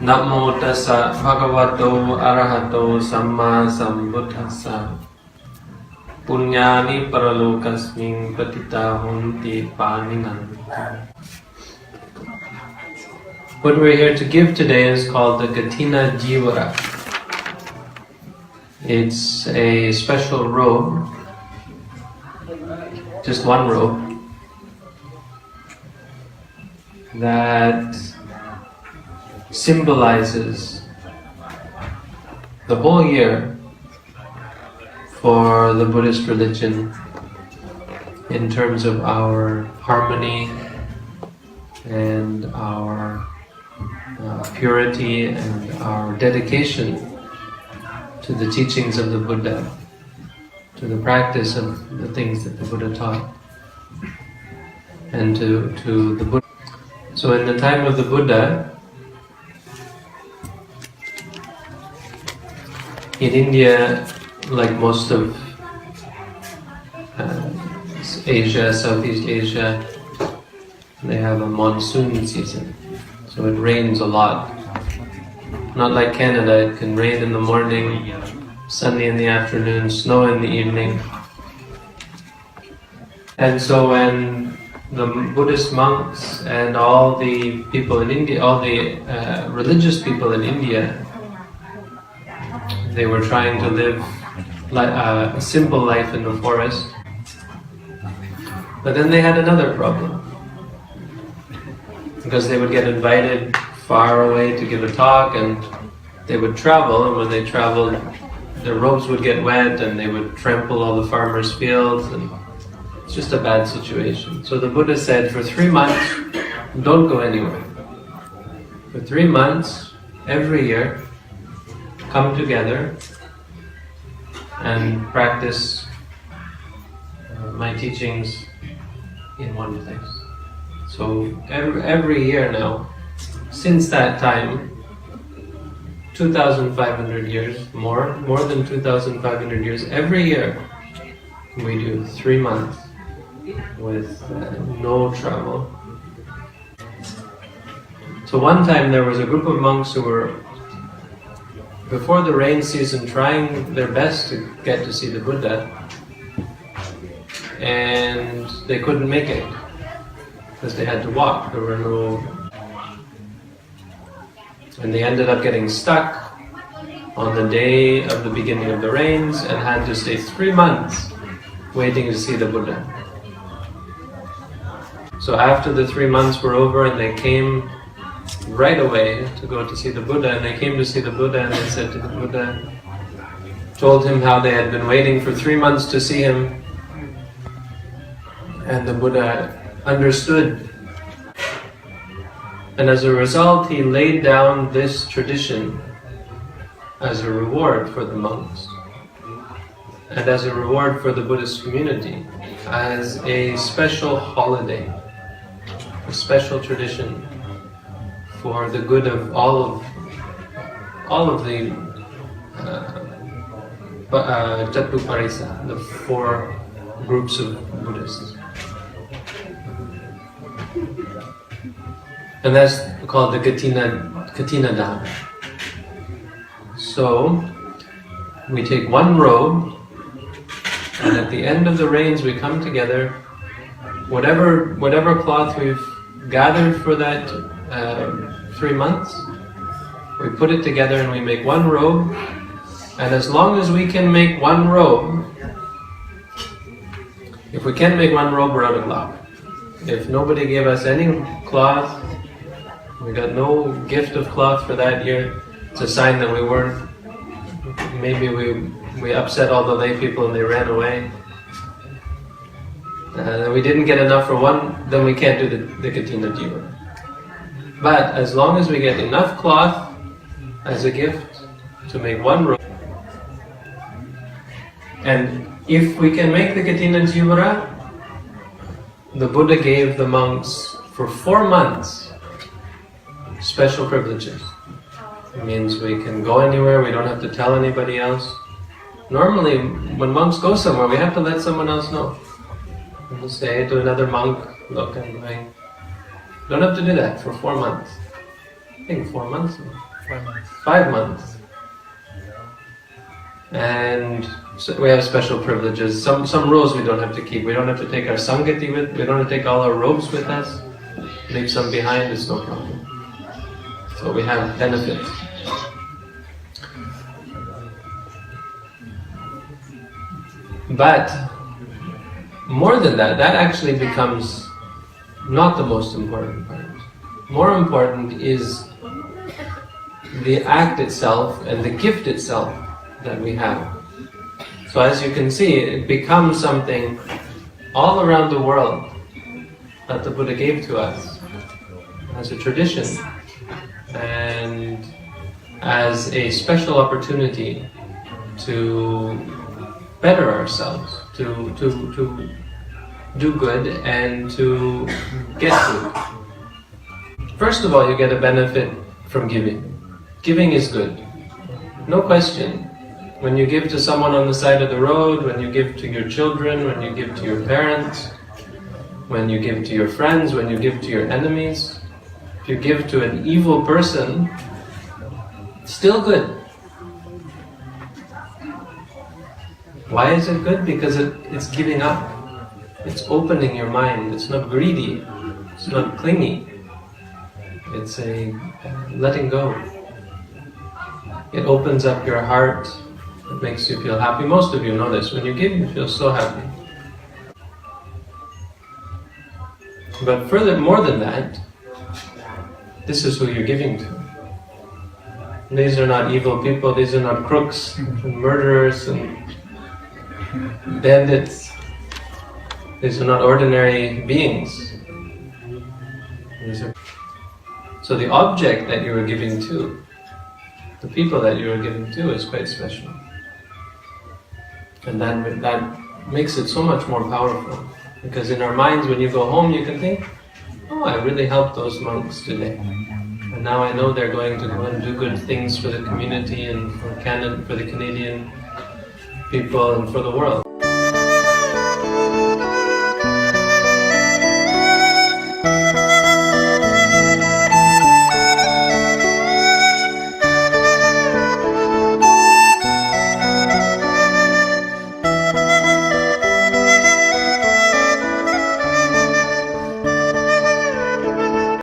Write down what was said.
Namo tassa bhagavato arahato samma sambuddhassa. Punyani paralokasmin patita honti paninanti. What we're here to give today is called the Kathina Jivara. It's a special robe, just one robe, that symbolizes the whole year for the Buddhist religion in terms of our harmony and our purity and our dedication to the teachings of the Buddha, to the practice of the things that the Buddha taught, and to the Buddha. So in the time of the Buddha, in India, like most of Asia, Southeast Asia, they have a monsoon season, so it rains a lot. Not like Canada, it can rain in the morning, sunny in the afternoon, snow in the evening. And so when the Buddhist monks and all the people in India, all the religious people in India, they were trying to live a simple life in the forest. But then they had another problem, because they would get invited far away to give a talk, and they would travel, and when they traveled, their robes would get wet and they would trample all the farmers' fields, and it's just a bad situation. So the Buddha said, for 3 months, don't go anywhere. For 3 months, every year, come together and practice my teachings in one place. So every year now, since that time, 2,500 years, more than 2,500 years, every year we do 3 months with no travel. So one time there was a group of monks who were, before the rain season, trying their best to get to see the Buddha, and they couldn't make it because they had to walk. There were no, and they ended up getting stuck on the day of the beginning of the rains and had to stay 3 months waiting to see the Buddha. So after the 3 months were over and they came right away to go to see the Buddha, and they came to see the Buddha, and they said to the Buddha, told him how they had been waiting for 3 months to see him, and the Buddha understood. And as a result, he laid down this tradition as a reward for the monks, and as a reward for the Buddhist community, as a special holiday, a special tradition for the good of all of the Jatuparisa, the 4 groups of Buddhists. And that's called the Kathina Dhammika. So we take one robe, and at the end of the rains we come together, whatever cloth we've gathered for that 3 months, we put it together and we make one robe. And as long as we can make one robe, if we can't make one robe, we're out of luck. If nobody gave us any cloth, we got no gift of cloth for that year, it's a sign that we weren't, maybe we upset all the lay people and they ran away. And we didn't get enough for one, then we can't do the Kathina Jivara. But as long as we get enough cloth as a gift to make one robe, and if we can make the Kathina Jivara, the Buddha gave the monks for 4 months special privileges. It means we can go anywhere, we don't have to tell anybody else. Normally, when monks go somewhere, we have to let someone else know. We'll say to another monk, look, I'm going. Don't have to do that for 4 months. I think 4 months. 5 months. And so we have special privileges. Some rules we don't have to keep. We don't have to take our sangati with. We don't have to take all our robes with us. Leave some behind. It's no problem. So we have benefits. But more than that, that actually becomes not the most important part. More important is the act itself and the gift itself that we have. So as you can see, it becomes something all around the world that the Buddha gave to us as a tradition and as a special opportunity to better ourselves, to do good and to get good. First of all, you get a benefit from giving. Giving is good, no question. When you give to someone on the side of the road, when you give to your children, when you give to your parents, when you give to your friends, when you give to your enemies, if you give to an evil person, still good. Why is it good? Because it's giving up. It's opening your mind. It's not greedy. It's not clingy. It's a letting go. It opens up your heart. It makes you feel happy. Most of you know this. When you give, you feel so happy. But more than that, this is who you're giving to. These are not evil people. These are not crooks and murderers and bandits. These are not ordinary beings. So the object that you are giving to, the people that you are giving to, is quite special. And that makes it so much more powerful. Because in our minds, when you go home, you can think, oh, I really helped those monks today. And now I know they're going to go and do good things for the community and for Canada, for the Canadian people and for the world.